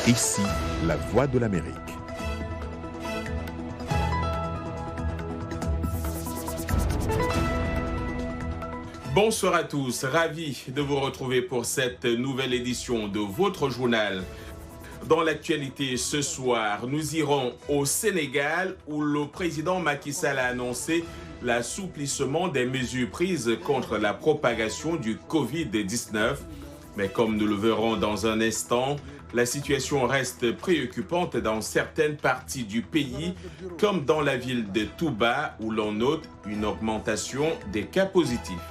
Ici, la voix de l'Amérique. Bonsoir à tous, ravi de vous retrouver pour cette nouvelle édition de votre journal. Dans l'actualité ce soir, nous irons au Sénégal où le président Macky Sall a annoncé l'assouplissement des mesures prises contre la propagation du Covid-19. Mais comme nous le verrons dans un instant, la situation reste préoccupante dans certaines parties du pays, comme dans la ville de Touba où l'on note une augmentation des cas positifs.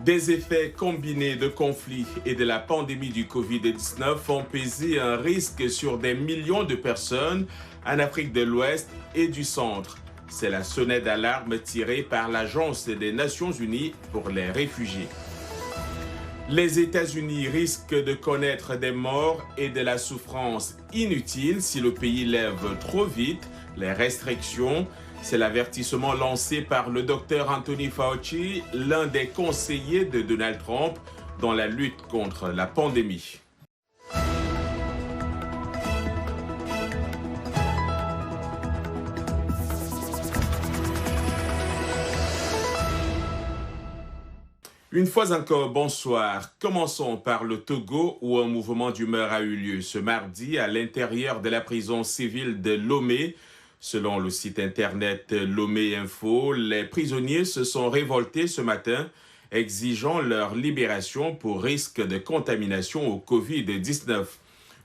Des effets combinés de conflits et de la pandémie du Covid-19 font peser un risque sur des millions de personnes en Afrique de l'Ouest et du Centre. C'est la sonnette d'alarme tirée par l'Agence des Nations Unies pour les réfugiés. Les États-Unis risquent de connaître des morts et de la souffrance inutile si le pays lève trop vite les restrictions. C'est l'avertissement lancé par le docteur Anthony Fauci, l'un des conseillers de Donald Trump dans la lutte contre la pandémie. Une fois encore, bonsoir. Commençons par le Togo où un mouvement d'humeur a eu lieu ce mardi à l'intérieur de la prison civile de Lomé. Selon le site internet Lomé Info, les prisonniers se sont révoltés ce matin, exigeant leur libération pour risque de contamination au Covid-19.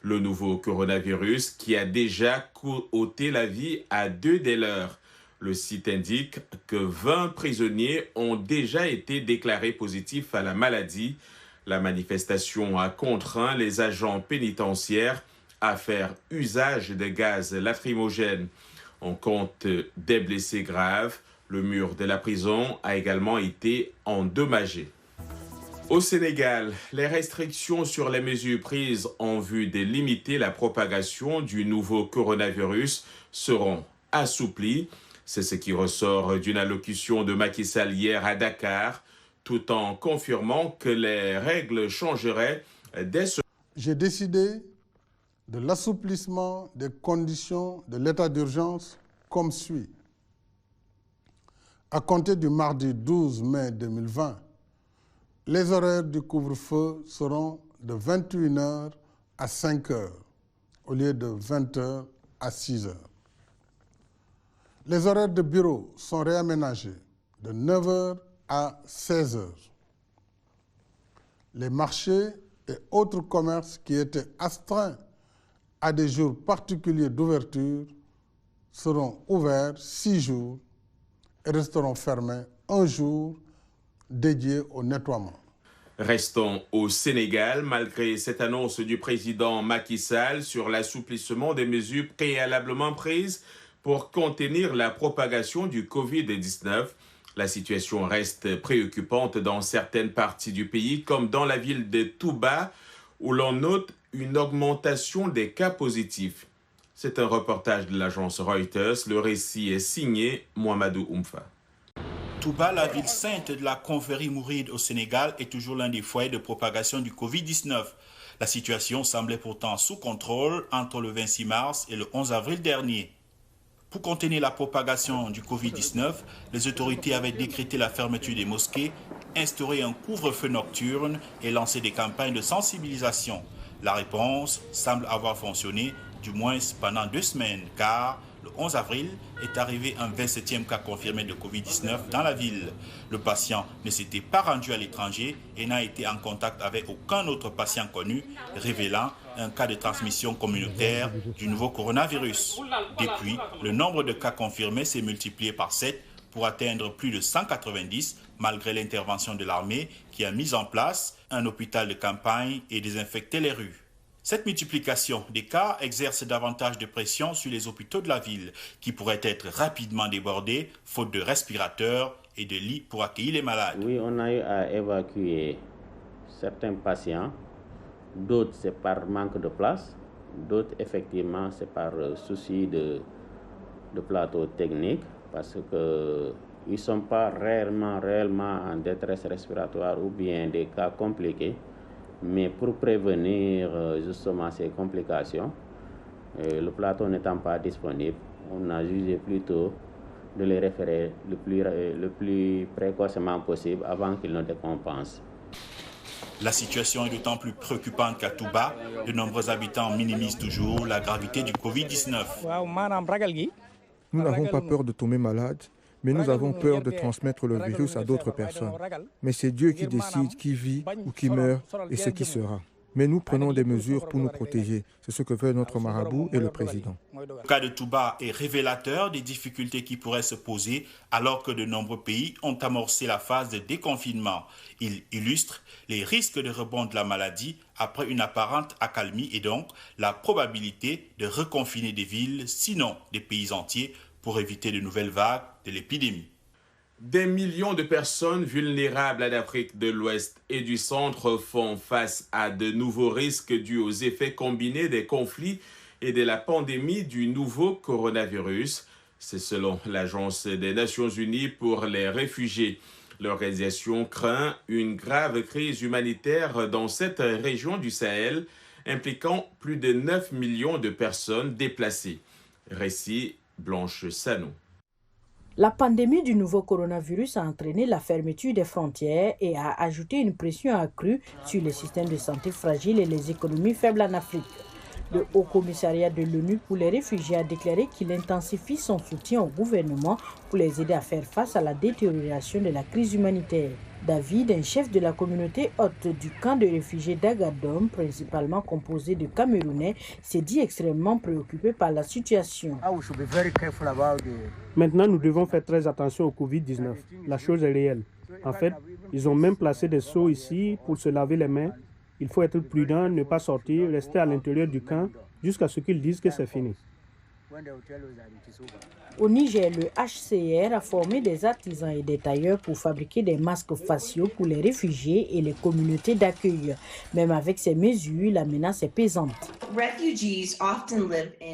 Le nouveau coronavirus qui a déjà ôté la vie à 2 des leurs. Le site indique que 20 prisonniers ont déjà été déclarés positifs à la maladie. La manifestation a contraint les agents pénitentiaires à faire usage de gaz lacrymogène. On compte des blessés graves. Le mur de la prison a également été endommagé. Au Sénégal, les restrictions sur les mesures prises en vue de limiter la propagation du nouveau coronavirus seront assouplies. C'est ce qui ressort d'une allocution de Macky Sall hier à Dakar, tout en confirmant que les règles changeraient dès ce... J'ai décidé de l'assouplissement des conditions de l'état d'urgence comme suit. À compter du mardi 12 mai 2020, les horaires du couvre-feu seront de 21h à 5h au lieu de 20h à 6h. Les horaires de bureau sont réaménagés de 9h à 16h. Les marchés et autres commerces qui étaient astreints à des jours particuliers d'ouverture seront ouverts 6 jours et resteront fermés 1 jour dédié au nettoiement. Restons au Sénégal, malgré cette annonce du président Macky Sall sur l'assouplissement des mesures préalablement prises pour contenir la propagation du Covid-19. La situation reste préoccupante dans certaines parties du pays, comme dans la ville de Touba, où l'on note une augmentation des cas positifs. C'est un reportage de l'agence Reuters. Le récit est signé Mohamedou Oumfa. Touba, la ville sainte de la confrérie mouride au Sénégal, est toujours l'un des foyers de propagation du Covid-19. La situation semblait pourtant sous contrôle entre le 26 mars et le 11 avril dernier. Pour contenir la propagation du Covid-19, les autorités avaient décrété la fermeture des mosquées, instauré un couvre-feu nocturne et lancé des campagnes de sensibilisation. La réponse semble avoir fonctionné, du moins pendant 2 semaines, car le 11 avril est arrivé un 27e cas confirmé de Covid-19 dans la ville. Le patient ne s'était pas rendu à l'étranger et n'a été en contact avec aucun autre patient connu, révélant un cas de transmission communautaire du nouveau coronavirus. Depuis, le nombre de cas confirmés s'est multiplié par 7 pour atteindre plus de 190 malgré l'intervention de l'armée qui a mis en place un hôpital de campagne et désinfecté les rues. Cette multiplication des cas exerce davantage de pression sur les hôpitaux de la ville qui pourraient être rapidement débordés faute de respirateurs et de lits pour accueillir les malades. Oui, on a eu à évacuer certains patients. D'autres, c'est par manque de place. D'autres, effectivement, c'est par souci de plateau technique parce qu'ils ne sont pas réellement en détresse respiratoire ou bien des cas compliqués. Mais pour prévenir justement ces complications, le plateau n'étant pas disponible, on a jugé plutôt de les référer le plus précocement possible avant qu'ils ne décompensent. La situation est d'autant plus préoccupante qu'à Touba, de nombreux habitants minimisent toujours la gravité du Covid-19. Nous n'avons pas peur de tomber malade, mais nous avons peur de transmettre le virus à d'autres personnes. Mais c'est Dieu qui décide qui vit ou qui meurt et ce qui sera. Mais nous prenons des mesures pour nous protéger. C'est ce que veut notre marabout et le président. Le cas de Touba est révélateur des difficultés qui pourraient se poser alors que de nombreux pays ont amorcé la phase de déconfinement. Il illustre les risques de rebond de la maladie après une apparente accalmie et donc la probabilité de reconfiner des villes, sinon des pays entiers, pour éviter de nouvelles vagues de l'épidémie. Des millions de personnes vulnérables en Afrique de l'Ouest et du Centre font face à de nouveaux risques dus aux effets combinés des conflits et de la pandémie du nouveau coronavirus. C'est selon l'Agence des Nations Unies pour les réfugiés. L'organisation craint une grave crise humanitaire dans cette région du Sahel, impliquant plus de 9 millions de personnes déplacées. Récit Blanche Sano. La pandémie du nouveau coronavirus a entraîné la fermeture des frontières et a ajouté une pression accrue sur les systèmes de santé fragiles et les économies faibles en Afrique. Le Haut Commissariat de l'ONU pour les réfugiés a déclaré qu'il intensifie son soutien au gouvernement pour les aider à faire face à la détérioration de la crise humanitaire. David, un chef de la communauté hôte du camp de réfugiés d'Agadom, principalement composé de Camerounais, s'est dit extrêmement préoccupé par la situation. Maintenant, nous devons faire très attention au Covid-19. La chose est réelle. En fait, ils ont même placé des seaux ici pour se laver les mains. Il faut être prudent, ne pas sortir, rester à l'intérieur du camp jusqu'à ce qu'ils disent que c'est fini. Au Niger, le HCR a formé des artisans et des tailleurs pour fabriquer des masques faciaux pour les réfugiés et les communautés d'accueil. Même avec ces mesures, la menace est pesante.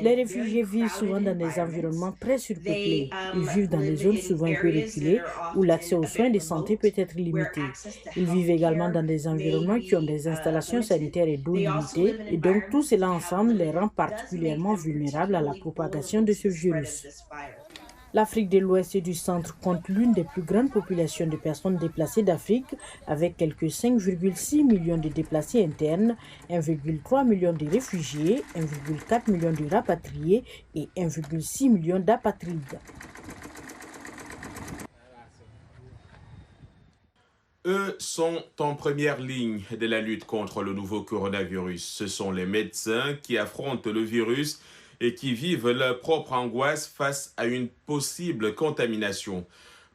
Les réfugiés vivent souvent dans des environnements très surpeuplés. Ils vivent dans des zones souvent un peu reculées où l'accès aux soins de santé peut être limité. Ils vivent également dans des environnements qui ont des installations sanitaires et d'eau limitées. Et donc tout cela ensemble les rend particulièrement vulnérables à la propagation de ce virus. L'Afrique de l'Ouest et du Centre compte l'une des plus grandes populations de personnes déplacées d'Afrique, avec quelques 5,6 millions de déplacés internes, 1,3 million de réfugiés, 1,4 million de rapatriés et 1,6 million d'apatrides. Eux sont en première ligne de la lutte contre le nouveau coronavirus. Ce sont les médecins qui affrontent le virus et qui vivent leur propre angoisse face à une possible contamination.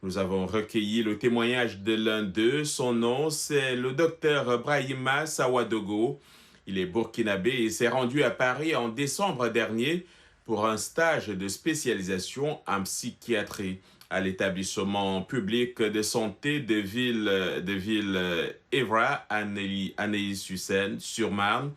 Nous avons recueilli le témoignage de l'un d'eux. Son nom, c'est le docteur Brahima Sawadogo. Il est burkinabé et s'est rendu à Paris en décembre dernier pour un stage de spécialisation en psychiatrie à l'établissement public de santé de ville Evra à Neuilly-sur-Marne.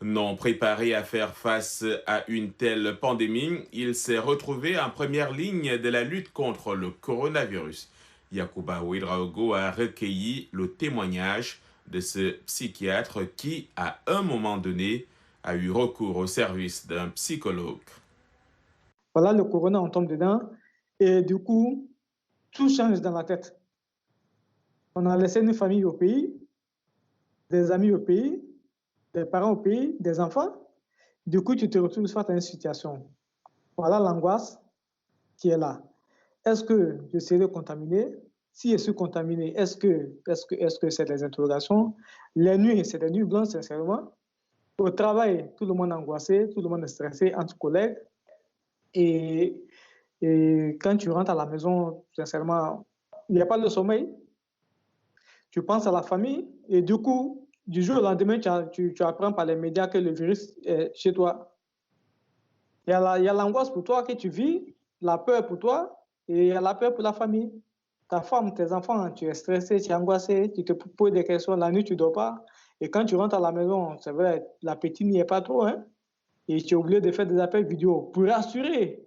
Non préparé à faire face à une telle pandémie, il s'est retrouvé en première ligne de la lutte contre le coronavirus. Yacouba Ouedraogo a recueilli le témoignage de ce psychiatre qui, à un moment donné, a eu recours au service d'un psychologue. Voilà, le corona, on tombe dedans et du coup, tout change dans la tête. On a laissé une famille au pays, des amis au pays, des parents au pays, des enfants. Du coup, tu te retrouves face à une situation. Voilà l'angoisse qui est là. Est-ce que je serai contaminé? Si je suis contaminé, est-ce que c'est des interrogations? Les nuits, c'est des nuits blanches, sincèrement. Au travail, tout le monde est angoissé, tout le monde est stressé entre collègues. Et quand tu rentres à la maison, sincèrement, il n'y a pas de sommeil. Tu penses à la famille et du coup, du jour au lendemain, tu apprends par les médias que le virus est chez toi. Il y a l'angoisse pour toi que tu vis, la peur pour toi et il y a la peur pour la famille. Ta femme, tes enfants, tu es stressé, tu es angoissé, tu te poses des questions, la nuit tu ne dors pas. Et quand tu rentres à la maison, c'est vrai, l'appétit n'y est pas trop. Hein? Et tu es obligé de faire des appels vidéo pour rassurer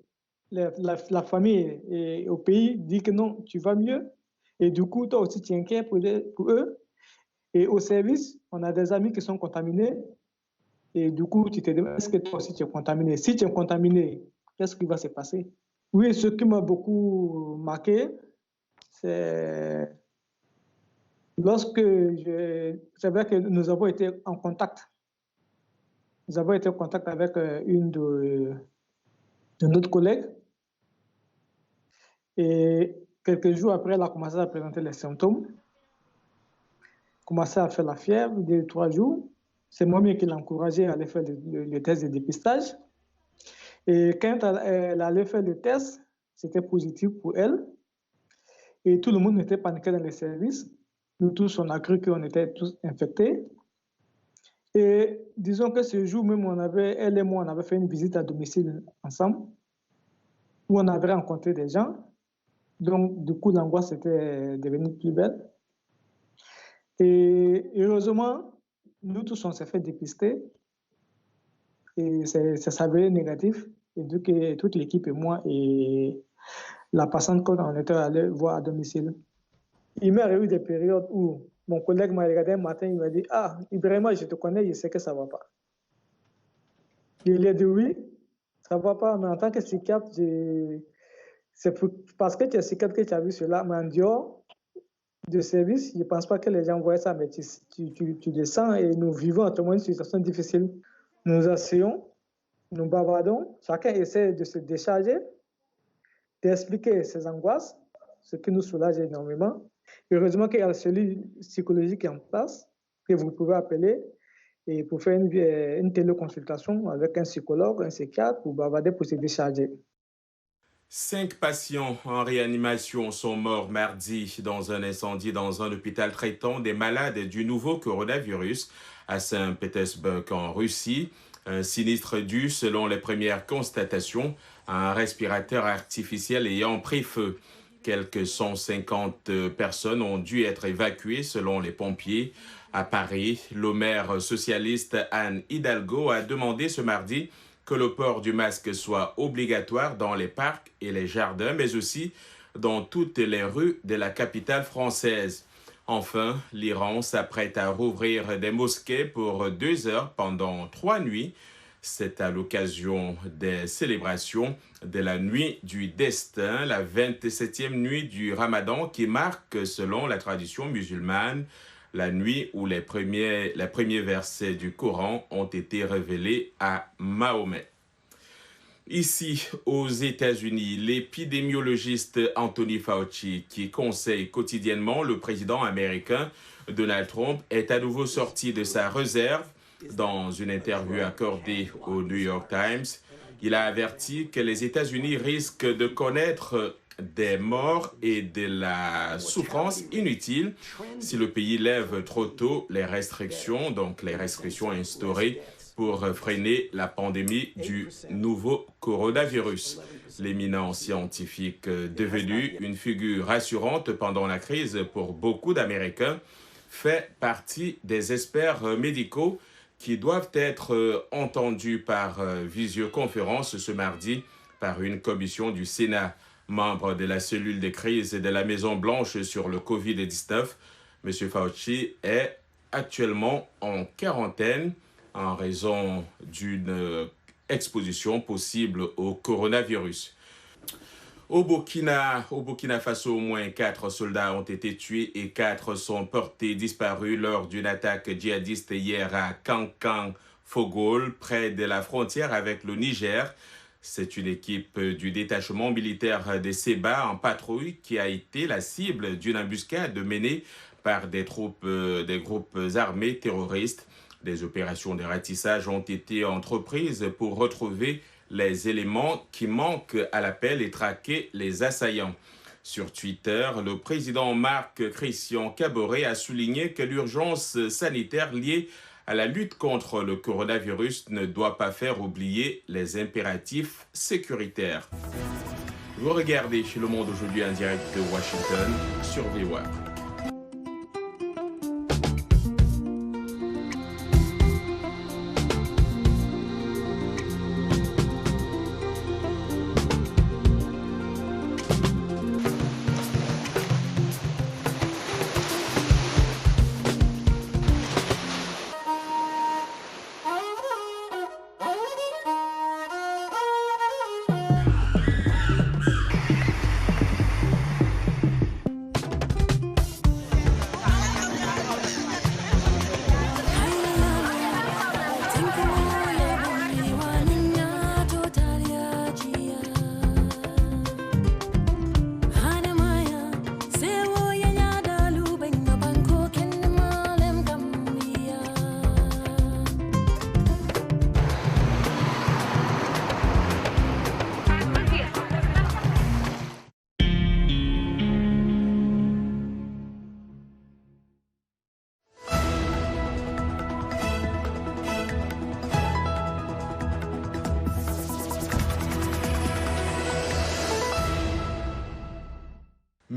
la famille et au pays, dire que non, tu vas mieux. Et du coup, toi aussi, tu es inquiet pour eux. Et au service, on a des amis qui sont contaminés. Et du coup, tu te demandes, est-ce que toi aussi tu es contaminé? Si tu es contaminé, qu'est-ce qui va se passer? Oui, ce qui m'a beaucoup marqué, c'est lorsque c'est vrai que nous avons été en contact. Nous avons été en contact avec une de notre collègue. Et quelques jours après, elle a commencé à présenter les symptômes. Commencé à faire la fièvre, 2-3 jours. C'est moi-même qui l'ai encouragée à aller faire le test de dépistage. Et quand elle allait faire le test, c'était positif pour elle. Et tout le monde était paniqué dans les services. Nous tous, on a cru qu'on était tous infectés. Et disons que ce jour même, elle et moi, on avait fait une visite à domicile ensemble, où on avait rencontré des gens. Donc, du coup, l'angoisse était devenue plus belle. Et heureusement, nous tous, on s'est fait dépister. Et ça s'avérait négatif. Et donc, toute l'équipe et moi, et la patiente qu'on était allé voir à domicile. Il m'est arrivé des périodes où mon collègue m'a regardé un matin, il m'a dit « Ah, Ibrahima, je te connais, je sais que ça ne va pas. » Il lui a dit « Oui, ça ne va pas, mais en tant que psychiatre, c'est parce que tu es psychiatre que tu as vu cela, mais en dehors de service, je ne pense pas que les gens voient ça, mais tu descends et nous vivons actuellement une situation difficile. Nous nous asseyons, nous bavardons, chacun essaie de se décharger, d'expliquer ses angoisses, ce qui nous soulage énormément. Heureusement qu'il y a le cellule psychologique en place que vous pouvez appeler et pour faire une téléconsultation avec un psychologue, un psychiatre, pour bavarder, pour se décharger. 5 patients en réanimation sont morts mardi dans un incendie dans un hôpital traitant des malades du nouveau coronavirus à Saint-Pétersbourg en Russie. Un sinistre dû, selon les premières constatations, à un respirateur artificiel ayant pris feu. Quelques 150 personnes ont dû être évacuées selon les pompiers. À Paris, le maire socialiste Anne Hidalgo a demandé ce mardi que le port du masque soit obligatoire dans les parcs et les jardins, mais aussi dans toutes les rues de la capitale française. Enfin, l'Iran s'apprête à rouvrir des mosquées pour 2 heures pendant 3 nuits. C'est à l'occasion des célébrations de la nuit du destin, la 27e nuit du Ramadan qui marque, selon la tradition musulmane, la nuit où les premiers versets du Coran ont été révélés à Mahomet. Ici, aux États-Unis, l'épidémiologiste Anthony Fauci, qui conseille quotidiennement le président américain Donald Trump, est à nouveau sorti de sa réserve. Dans une interview accordée au New York Times, il a averti que les États-Unis risquent de connaître des morts et de la souffrance inutile si le pays lève trop tôt les restrictions, donc les restrictions instaurées pour freiner la pandémie du nouveau coronavirus. L'éminent scientifique, devenu une figure rassurante pendant la crise pour beaucoup d'Américains, fait partie des experts médicaux qui doivent être entendus par visioconférence ce mardi par une commission du Sénat. Membre de la cellule de crise de la Maison-Blanche sur le Covid-19, M. Fauci est actuellement en quarantaine en raison d'une exposition possible au coronavirus. Au Burkina Faso, au moins 4 soldats ont été tués et 4 sont portés disparus lors d'une attaque djihadiste hier à Kankan-Fogol, près de la frontière avec le Niger. C'est une équipe du détachement militaire des Seba en patrouille qui a été la cible d'une embuscade menée par des groupes armés terroristes. Des opérations de ratissage ont été entreprises pour retrouver les éléments qui manquent à l'appel et traquer les assaillants. Sur Twitter, le président Marc-Christian Kaboré a souligné que l'urgence sanitaire liée à la lutte contre le coronavirus ne doit pas faire oublier les impératifs sécuritaires. Vous regardez chez Le Monde aujourd'hui en direct de Washington sur VOA.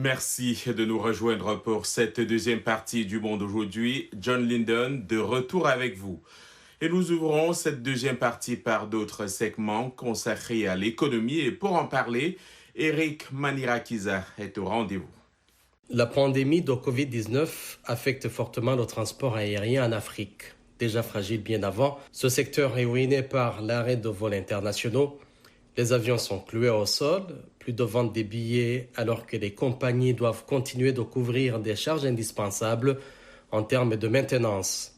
Merci de nous rejoindre pour cette deuxième partie du Monde aujourd'hui. John Linden, de retour avec vous. Et nous ouvrons cette deuxième partie par d'autres segments consacrés à l'économie. Et pour en parler, Eric Manirakiza est au rendez-vous. La pandémie de Covid-19 affecte fortement le transport aérien en Afrique. Déjà fragile bien avant, ce secteur est ruiné par l'arrêt de vols internationaux. Les avions sont cloués au sol, plus de vente des billets alors que les compagnies doivent continuer de couvrir des charges indispensables en termes de maintenance.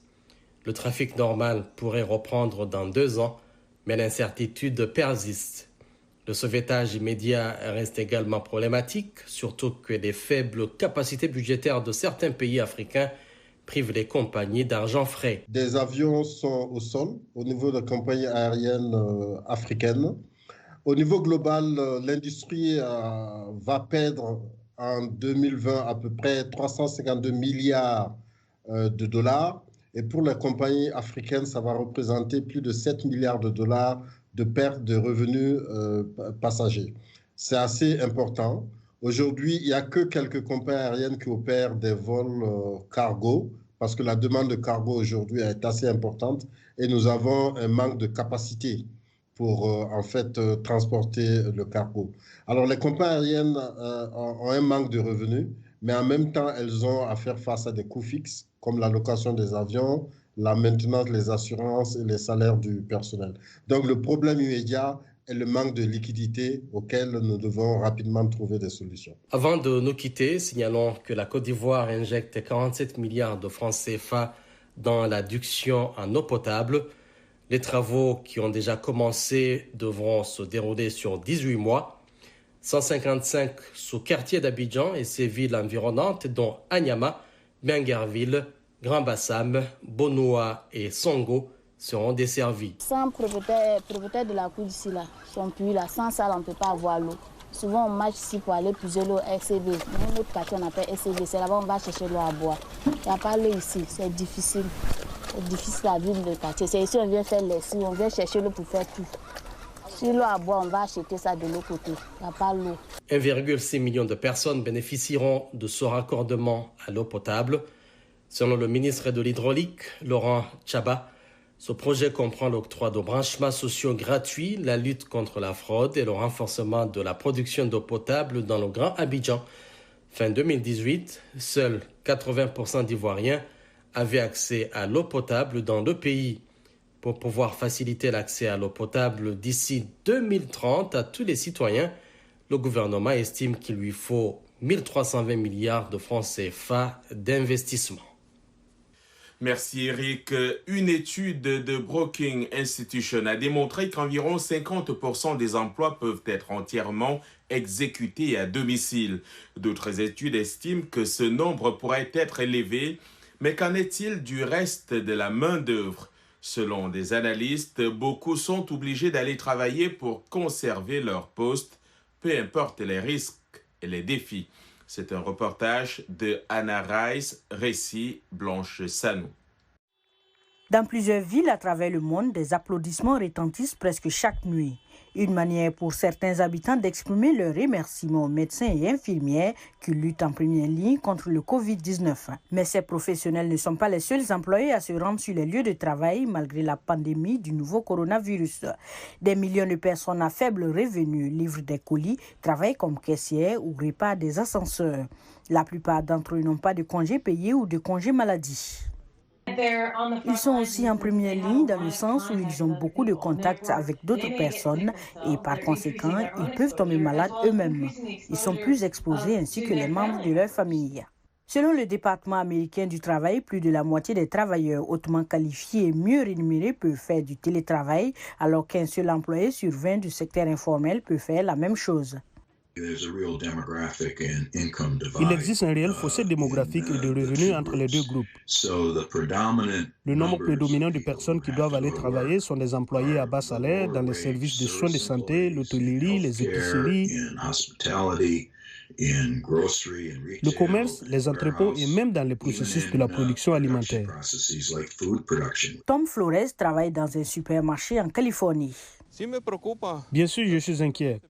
Le trafic normal pourrait reprendre dans 2 ans, mais l'incertitude persiste. Le sauvetage immédiat reste également problématique, surtout que les faibles capacités budgétaires de certains pays africains privent les compagnies d'argent frais. Des avions sont au sol au niveau des compagnies aériennes africaines. Au niveau global, l'industrie va perdre en 2020 à peu près 352 milliards de dollars. Et pour les compagnies africaines, ça va représenter plus de 7 milliards de dollars de perte de revenus passagers. C'est assez important. Aujourd'hui, il n'y a que quelques compagnies aériennes qui opèrent des vols cargo, parce que la demande de cargo aujourd'hui est assez importante et nous avons un manque de capacité pour transporter le cargo. Alors les compagnies aériennes ont un manque de revenus, mais en même temps, elles ont à faire face à des coûts fixes, comme la location des avions, la maintenance, les assurances et les salaires du personnel. Donc le problème immédiat est le manque de liquidité auquel nous devons rapidement trouver des solutions. Avant de nous quitter, signalons que la Côte d'Ivoire injecte 47 milliards de francs CFA dans l'adduction en eau potable. Les travaux qui ont déjà commencé devront se dérouler sur 18 mois. 155 sous-quartiers d'Abidjan et ses villes environnantes, dont Anyama, Benguerville, Grand Bassam, Bonoa et Songo, seront desservis. Sans propriétaire de la cour d'ici là, son puits là, sans ça on ne peut pas avoir l'eau. Souvent on marche ici pour aller puiser l'eau SCV. Dans notre quartier on appelle SCV, c'est là-bas on va chercher l'eau à boire. Il n'y a pas l'eau ici, c'est difficile. C'est difficile à vivre dans le quartier. C'est ici on vient faire les lessives, on vient chercher l'eau pour faire tout. Si l'eau à boire, on va acheter ça de l'autre côté. Il n'y a pas l'eau. 1,6 million de personnes bénéficieront de ce raccordement à l'eau potable. Selon le ministre de l'Hydraulique, Laurent Tchaba, ce projet comprend l'octroi de branchements sociaux gratuits, la lutte contre la fraude et le renforcement de la production d'eau potable dans le Grand Abidjan. Fin 2018, seuls 80% d'Ivoiriens avaient accès à l'eau potable dans le pays. Pour pouvoir faciliter l'accès à l'eau potable d'ici 2030 à tous les citoyens, le gouvernement estime qu'il lui faut 1320 milliards de francs CFA d'investissement. Merci Eric. Une étude de Brookings Institution a démontré qu'environ 50% des emplois peuvent être entièrement exécutés à domicile. D'autres études estiment que ce nombre pourrait être élevé, mais qu'en est-il du reste de la main-d'œuvre? Selon des analystes, beaucoup sont obligés d'aller travailler pour conserver leur poste, peu importe les risques et les défis. C'est un reportage de Anna Rice, récit Blanche Sanou. Dans plusieurs villes à travers le monde, des applaudissements retentissent presque chaque nuit. Une manière pour certains habitants d'exprimer leur remerciement aux médecins et infirmières qui luttent en première ligne contre le Covid-19. Mais ces professionnels ne sont pas les seuls employés à se rendre sur les lieux de travail malgré la pandémie du nouveau coronavirus. Des millions de personnes à faible revenu livrent des colis, travaillent comme caissières ou réparent des ascenseurs. La plupart d'entre eux n'ont pas de congés payés ou de congés maladie. Ils sont aussi en première ligne dans le sens où ils ont beaucoup de contacts avec d'autres personnes et par conséquent, ils peuvent tomber malades eux-mêmes. Ils sont plus exposés ainsi que les membres de leur famille. Selon le département américain du travail, plus de la moitié des travailleurs hautement qualifiés et mieux rémunérés peuvent faire du télétravail, alors qu'un seul employé sur 20 du secteur informel peut faire la même chose. Il existe un réel fossé démographique et de revenus entre les deux groupes. Le nombre prédominant de personnes qui doivent aller travailler sont des employés à bas salaire dans les services de soins de santé, l'hôtellerie, les épiceries, le commerce, les entrepôts et même dans les processus de la production alimentaire. Tom Flores travaille dans un supermarché en Californie. Bien sûr, je suis inquiet.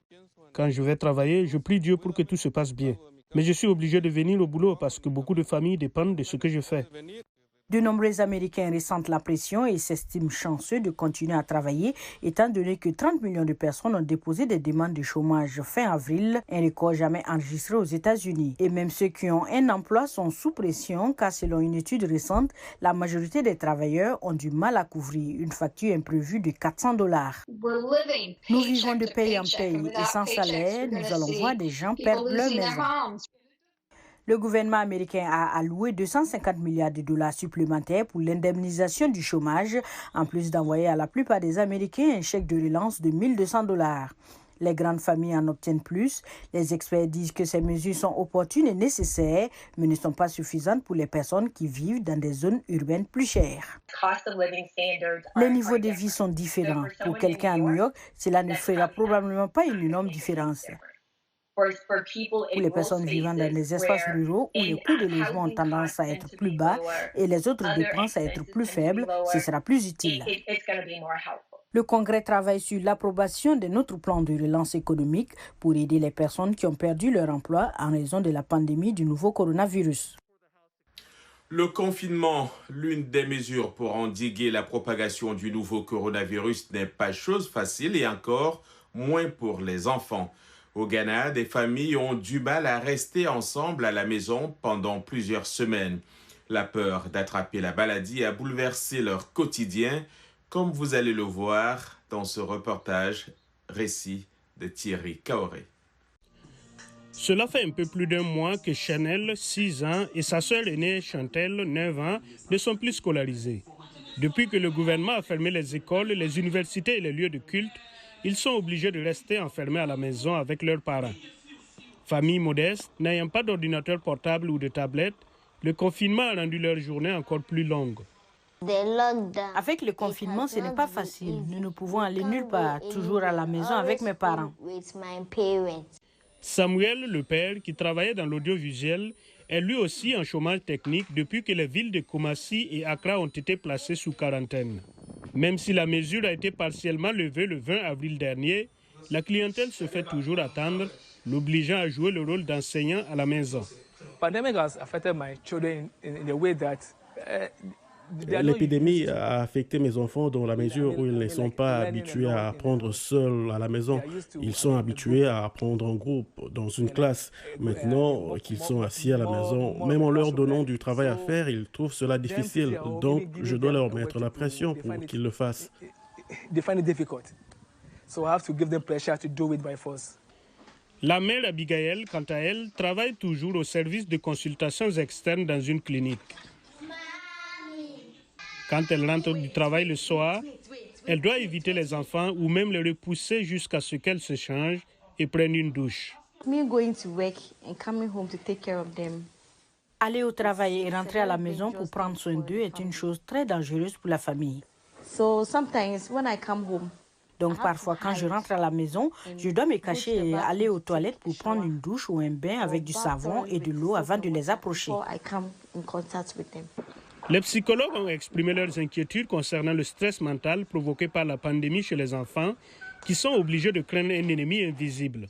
Quand je vais travailler, je prie Dieu pour que tout se passe bien. Mais je suis obligé de venir au boulot parce que beaucoup de familles dépendent de ce que je fais. De nombreux Américains ressentent la pression et s'estiment chanceux de continuer à travailler, étant donné que 30 millions de personnes ont déposé des demandes de chômage fin avril, un record jamais enregistré aux États-Unis. Et même ceux qui ont un emploi sont sous pression, car selon une étude récente, la majorité des travailleurs ont du mal à couvrir une facture imprévue de $400. Nous vivons de paye en paye et sans salaire, nous allons voir des gens perdre leur maison. Le gouvernement américain a alloué 250 milliards de dollars supplémentaires pour l'indemnisation du chômage, en plus d'envoyer à la plupart des Américains un chèque de relance de $1 200. Les grandes familles en obtiennent plus. Les experts disent que ces mesures sont opportunes et nécessaires, mais ne sont pas suffisantes pour les personnes qui vivent dans des zones urbaines plus chères. Les niveaux de vie sont différents. Pour quelqu'un à New York, cela ne fera probablement pas une énorme différence. Pour les personnes vivant dans des espaces ruraux où les coûts de logement ont tendance à être plus bas et les autres dépenses à être plus faibles, ce sera plus utile. Le Congrès travaille sur l'approbation de notre plan de relance économique pour aider les personnes qui ont perdu leur emploi en raison de la pandémie du nouveau coronavirus. Le confinement, l'une des mesures pour endiguer la propagation du nouveau coronavirus, n'est pas chose facile et encore moins pour les enfants. Au Ghana, des familles ont du mal à rester ensemble à la maison pendant plusieurs semaines. La peur d'attraper la maladie a bouleversé leur quotidien, comme vous allez le voir dans ce reportage, récit de Thierry Kaoré. Cela fait un peu plus d'un mois que Chanel, 6 ans, et sa sœur aînée Chantel, 9 ans, ne sont plus scolarisés. Depuis que le gouvernement a fermé les écoles, les universités et les lieux de culte, ils sont obligés de rester enfermés à la maison avec leurs parents. Familles modestes, n'ayant pas d'ordinateur portable ou de tablette, le confinement a rendu leur journée encore plus longue. Avec le confinement, ce n'est pas facile. Nous ne pouvons aller nulle part, toujours à la maison avec mes parents. Samuel, le père, qui travaillait dans l'audiovisuel, est lui aussi en chômage technique depuis que les villes de Kumasi et Accra ont été placées sous quarantaine. Même si la mesure a été partiellement levée le 20 avril dernier, la clientèle se fait toujours attendre, l'obligeant à jouer le rôle d'enseignant à la maison. L'épidémie a affecté mes enfants dans la mesure où ils ne sont pas habitués à apprendre seuls à la maison. Ils sont habitués à apprendre en groupe, dans une classe. Maintenant qu'ils sont assis à la maison, même en leur donnant du travail à faire, ils trouvent cela difficile. Donc, je dois leur mettre la pression pour qu'ils le fassent. La mère Abigail, quant à elle, travaille toujours au service de consultations externes dans une clinique. Quand elle rentre du travail le soir, elle doit éviter les enfants ou même les repousser jusqu'à ce qu'elle se change et prenne une douche. Aller au travail et rentrer à la maison pour prendre soin d'eux est une chose très dangereuse pour la famille. Donc parfois, quand je rentre à la maison, je dois me cacher et aller aux toilettes pour prendre une douche ou un bain avec du savon et de l'eau avant de les approcher. Les psychologues ont exprimé leurs inquiétudes concernant le stress mental provoqué par la pandémie chez les enfants qui sont obligés de craindre un ennemi invisible.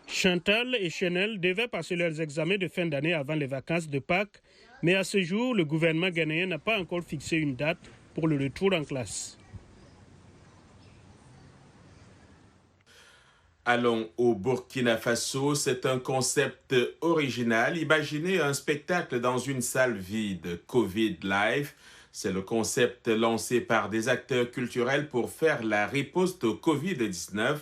Chantal et Chanel devaient passer leurs examens de fin d'année avant les vacances de Pâques, mais à ce jour, le gouvernement ghanéen n'a pas encore fixé une date pour le retour en classe. Allons au Burkina Faso, c'est un concept original. Imaginez un spectacle dans une salle vide, Covid Live. C'est le concept lancé par des acteurs culturels pour faire la riposte au Covid-19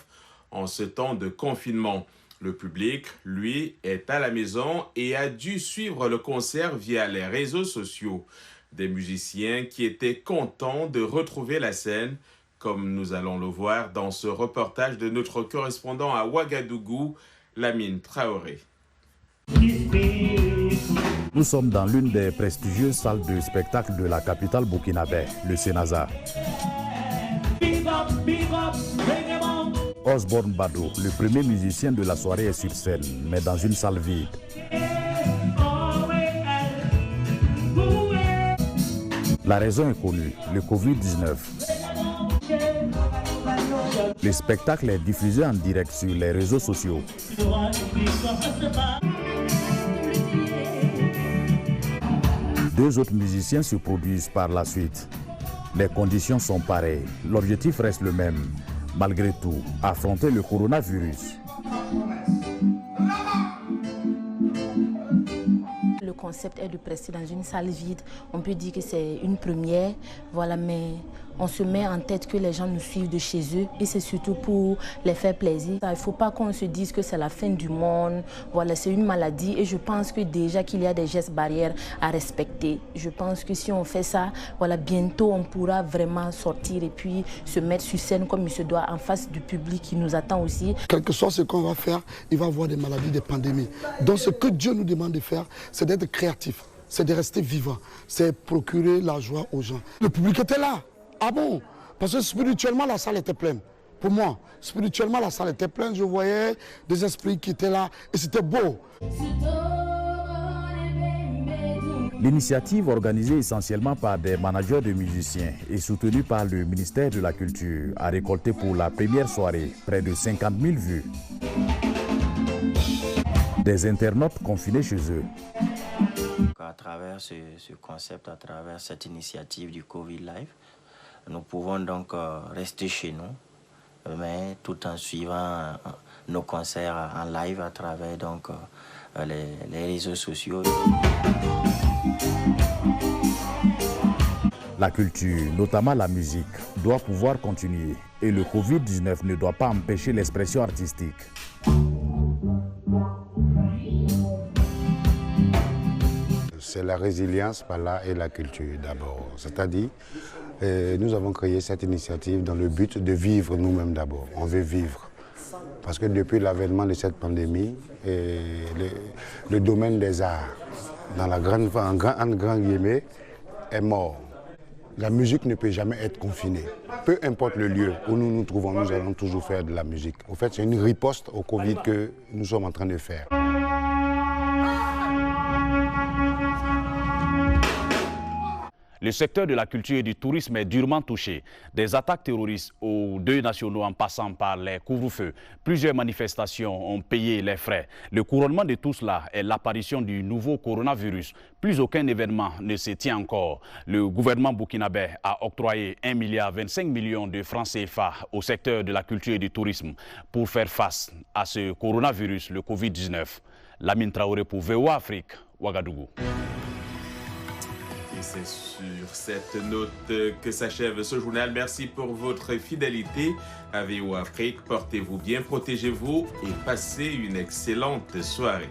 en ce temps de confinement. Le public, lui, est à la maison et a dû suivre le concert via les réseaux sociaux. Des musiciens qui étaient contents de retrouver la scène, comme nous allons le voir dans ce reportage de notre correspondant à Ouagadougou, Lamine Traoré. Nous sommes dans l'une des prestigieuses salles de spectacle de la capitale burkinabé, le Sénazar. Osborne Bado, le premier musicien de la soirée, est sur scène, mais dans une salle vide. La raison est connue, le Covid-19. Le spectacle est diffusé en direct sur les réseaux sociaux. 2 autres musiciens se produisent par la suite. Les conditions sont pareilles. L'objectif reste le même. Malgré tout, affronter le coronavirus. Le concept est de prester dans une salle vide. On peut dire que c'est une première, voilà, mais on se met en tête que les gens nous suivent de chez eux et c'est surtout pour les faire plaisir. Il ne faut pas qu'on se dise que c'est la fin du monde, voilà, c'est une maladie et je pense que déjà qu'il y a des gestes barrières à respecter. Je pense que si on fait ça, voilà, bientôt on pourra vraiment sortir et puis se mettre sur scène comme il se doit en face du public qui nous attend aussi. Quel que soit ce qu'on va faire, il va y avoir des maladies, des pandémies. Donc ce que Dieu nous demande de faire, c'est d'être créatif, c'est de rester vivant, c'est procurer la joie aux gens. Le public était là. Ah bon? Parce que spirituellement, la salle était pleine. Pour moi, spirituellement, la salle était pleine. Je voyais des esprits qui étaient là et c'était beau. L'initiative, organisée essentiellement par des managers de musiciens et soutenue par le ministère de la Culture, a récolté pour la première soirée près de 50 000 vues. Des internautes confinés chez eux. À travers ce concept, à travers cette initiative du Covid Live, nous pouvons donc rester chez nous, mais tout en suivant nos concerts en live à travers donc, les réseaux sociaux. La culture, notamment la musique, doit pouvoir continuer et le Covid-19 ne doit pas empêcher l'expression artistique. C'est la résilience par là et la culture d'abord. C'est-à-dire, nous avons créé cette initiative dans le but de vivre nous-mêmes d'abord. On veut vivre. Parce que depuis l'avènement de cette pandémie, le domaine des arts, dans la en grand guillemets, est mort. La musique ne peut jamais être confinée. Peu importe le lieu où nous nous trouvons, nous allons toujours faire de la musique. En fait, c'est une riposte au Covid que nous sommes en train de faire. Le secteur de la culture et du tourisme est durement touché. Des attaques terroristes aux deuils nationaux en passant par les couvre-feux. Plusieurs manifestations ont payé les frais. Le couronnement de tout cela est l'apparition du nouveau coronavirus. Plus aucun événement ne se tient encore. Le gouvernement burkinabé a octroyé 1,25 milliard de francs CFA au secteur de la culture et du tourisme pour faire face à ce coronavirus, le Covid-19. Lamine Traoré pour VOA Afrique, Ouagadougou. Et c'est sur cette note que s'achève ce journal. Merci pour votre fidélité à VOA Afrique. Portez-vous bien, protégez-vous et passez une excellente soirée.